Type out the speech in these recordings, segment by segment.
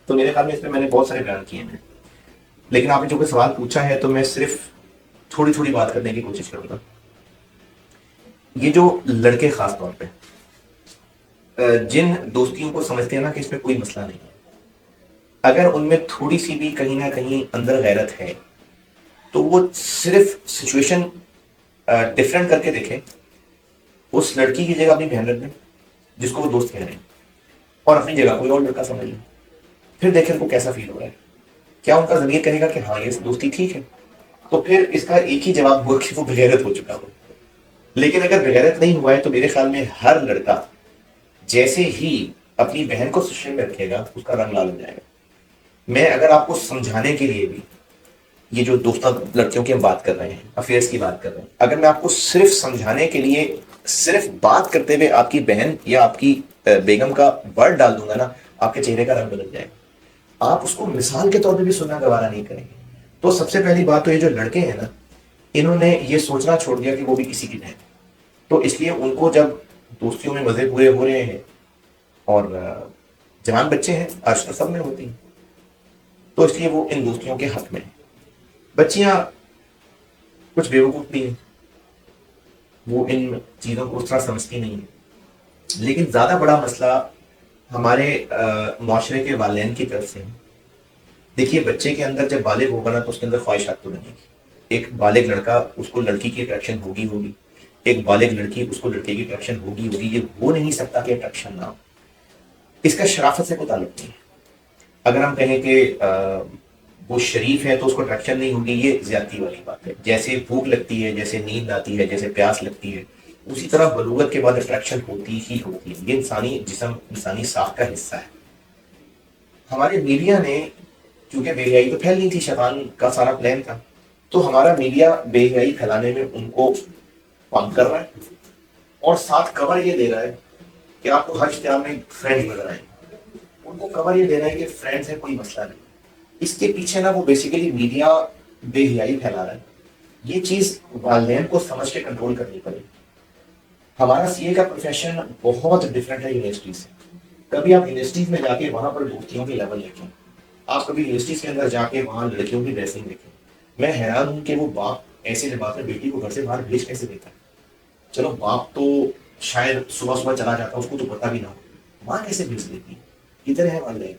تو میرے خیال میں اس میں نے بہت سارے بیان کیے ہیں، لیکن آپ نے جو کوئی سوال پوچھا ہے تو میں صرف تھوڑی تھوڑی بات کرنے کی کوشش کروں گا. یہ جو لڑکے خاص طور پہ جن دوستیوں کو سمجھتے ہیں نا کہ اس میں کوئی مسئلہ نہیں ہے، اگر ان میں تھوڑی سی بھی کہیں نہ کہیں اندر غیرت ہے تو وہ صرف سچویشن ڈفرینٹ کر کے دیکھیں. اس لڑکی کی جگہ اپنی بہن رکھ دیں جس کو وہ دوست کہہ رہے ہیں، اور اپنی جگہ کوئی اور لڑکا سمجھ لیں. پھر دیکھیں ان کو کیسا فیل ہو رہا ہے. کیا ان کا ضمیر کہے گا کہ ہاں یہ دوستی ٹھیک ہے؟ تو پھر اس کا ایک ہی جواب ہوا کہ وہ بغیرت ہو چکا ہو. لیکن اگر بغیرت نہیں ہوا ہے تو میرے خیال میں ہر لڑکا جیسے ہی اپنی بہن کو سچویشن میں رکھے گا اس کا رنگ لال ہو جائے گا. میں اگر آپ کو سمجھانے کے لیے بھی یہ جو دوستوں لڑکیوں کی ہم بات کر رہے ہیں، افیئرس کی بات کر رہے ہیں، اگر میں آپ کو صرف سمجھانے کے لیے صرف بات کرتے ہوئے آپ کی بہن یا آپ کی بیگم کا ورڈ ڈال دوں گا نا، آپ کے چہرے کا رنگ بدل جائے گا. آپ اس کو مثال کے طور پہ بھی سننا گوارا نہیں کریں گے. تو سب سے پہلی بات تو یہ جو لڑکے ہیں نا، انہوں نے یہ سوچنا چھوڑ دیا کہ وہ بھی کسی کی بہن. تو اس لیے ان کو جب دوستیوں میں مزے پورے ہو رہے ہیں، اور جوان بچے ہیں، آج تو سب میں ہوتی ہیں، تو اس لیے وہ ان دوستیوں کے حق میں ہیں. بچیاں کچھ بیوقوف بھی ہیں، وہ ان چیزوں کو اس طرح سمجھتی نہیں ہیں. لیکن زیادہ بڑا مسئلہ ہمارے معاشرے کے والدین کی طرف سے ہے. دیکھیے بچے کے اندر جب بالغ ہوگا نا تو اس کے اندر خواہشات تو بنے گی. ایک بالغ لڑکا اس کو لڑکی کی اٹریکشن ہوگی، ایک بالغ لڑکی اس کو لڑکے کی اٹریکشن ہوگی. یہ ہو نہیں سکتا کہ اٹریکشن نہ ہو. اس کا شرافت سے کوئی تعلق نہیں ہے. اگر ہم کہیں کہ وہ شریف ہے تو اس کو اٹریکشن نہیں ہوگی، یہ زیادتی والی بات ہے. جیسے بھوک لگتی ہے، جیسے نیند آتی ہے، جیسے پیاس لگتی ہے، اسی طرح بلوغت کے بعد اٹریکشن ہوتی ہی ہوتی ہے. یہ انسانی جسم، انسانی ساخت کا حصہ ہے. ہمارے میڈیا نے، کیونکہ بے حیائی تو پھیل نہیں تھی، شیطان کا سارا پلان تھا، تو ہمارا میڈیا بے حیائی پھیلانے میں ان کو پمپ کر رہا ہے، اور ساتھ کور یہ دے رہا ہے کہ آپ کو ہر اشتہار میں فرینڈ نظر آئیں. ان کو کور یہ دے رہا ہے کہ فرینڈز ہے، کوئی مسئلہ نہیں. اس کے پیچھے نا وہ بیسیکلی میڈیا بے حیائی پھیلا رہا ہے. یہ چیز والدین کو سمجھ کے کنٹرول کرنی پڑے. ہمارا سی اے کا پروفیشن بہت ڈفرینٹ ہے یونیورسٹی سے. کبھی آپ یونیورسٹیز میں جا کے وہاں پر دوستیوں کی لیول دیکھیں، آپ کبھی یونیورسٹیز کے اندر جا کے وہاں لڑکیوں کی ڈریسنگ دیکھیں. میں حیران ہوں کہ وہ باپ ایسے لباس میں بیٹی کو گھر سے باہر بھیج کیسے دیتا ہے. چلو باپ تو شاید صبح صبح چلا جاتا، اس کو تو پتا بھی نہ ہو، ماں کیسے بھیج دیتی ہے؟ ادھر ہے والدین،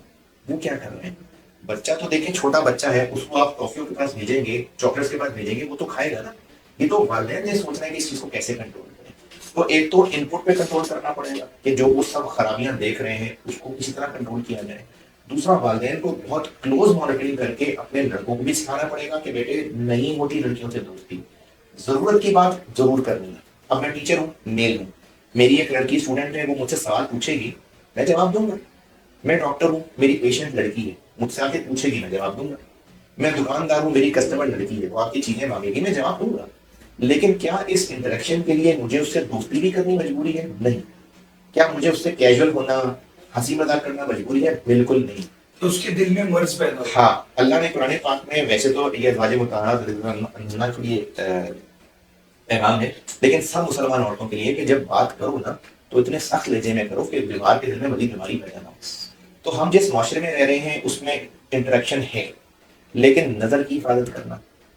وہ کیا کر رہے ہیں. بچہ تو دیکھیں چھوٹا بچہ ہے، اس کو آپ ٹافیوں کے پاس بھیجیں گے، چاکلیٹس کے پاس بھیجیں گے، وہ تو کھائے گا نا. یہ تو والدین نے سوچنا ہے کہ اس چیز کو کیسے کنٹرول کریں. تو ایک تو ان پٹ پہ کنٹرول کرنا پڑے گا کہ جو وہ سب خرابیاں دیکھ رہے ہیں اس کو کسی طرح کنٹرول کیا جائے. دوسرا، والدین کو بہت کلوز مانیٹرنگ کر کے اپنے لڑکوں کو بھی سکھانا پڑے گا کہ بیٹے نہیں ہوتی لڑکیوں سے دوستی، ضرورت کی بات ضرور کرنی ہے. اب میں ٹیچر ہوں، میل ہوں، میری ایک لڑکی اسٹوڈنٹ ہے، وہ مجھ سے سوال پوچھے گی، میں جواب دوں گا. میں ڈاکٹر ہوں، میری پیشنٹ لڑکی ہے، مجھ سے آ کے پوچھے گی، میں جواب دوں گا. میں دکاندار ہوں، میری کسٹمر لڑکی ہے، وہ آپ کی چیزیں مانگے گی، میں جواب دوں گا. لیکن کیا اس انٹریکشن کے لیے مجھے اس سے دوستی بھی کرنی مجبوری ہے؟ نہیں. کیا مجھے اس سے کیجول ہونا، ہنسی مذاق کرنا مجبوری ہے؟ بالکل نہیں. تو اس کے دل میں مرض پیدا ہو. ہاں، اللہ نے قرآن پاک میں، ویسے تو یہ ازواج مطہرات کے لیے پیغام ہے، لیکن سب مسلمان عورتوں کے لیے کہ جب بات کرو نا تو اتنے سخت لہجے میں کرو کہ بیمار کے دل میں بڑی بیماری پیدا نہ ہو. تو ہم جس معاشرے میں رہ رہے ہیں اس میں انٹریکشن ہے، لیکن نظر کی حفاظت کرنا،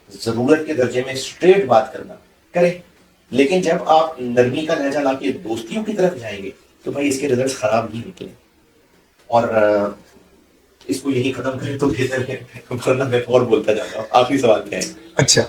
ضرورت کے درجے میں اسٹریٹ بات کرنا کریں. لیکن جب آپ نرمی کا لہجہ لا کے دوستیوں کی طرف جائیں گے تو بھائی اس کے رزلٹس خراب ہی نکلیں. اور اس کو یہی ختم کریں تو بہتر ہے، ورنہ میں اور بولتا جاتا ہوں. آخری سوال کیا ہے؟ اچھا،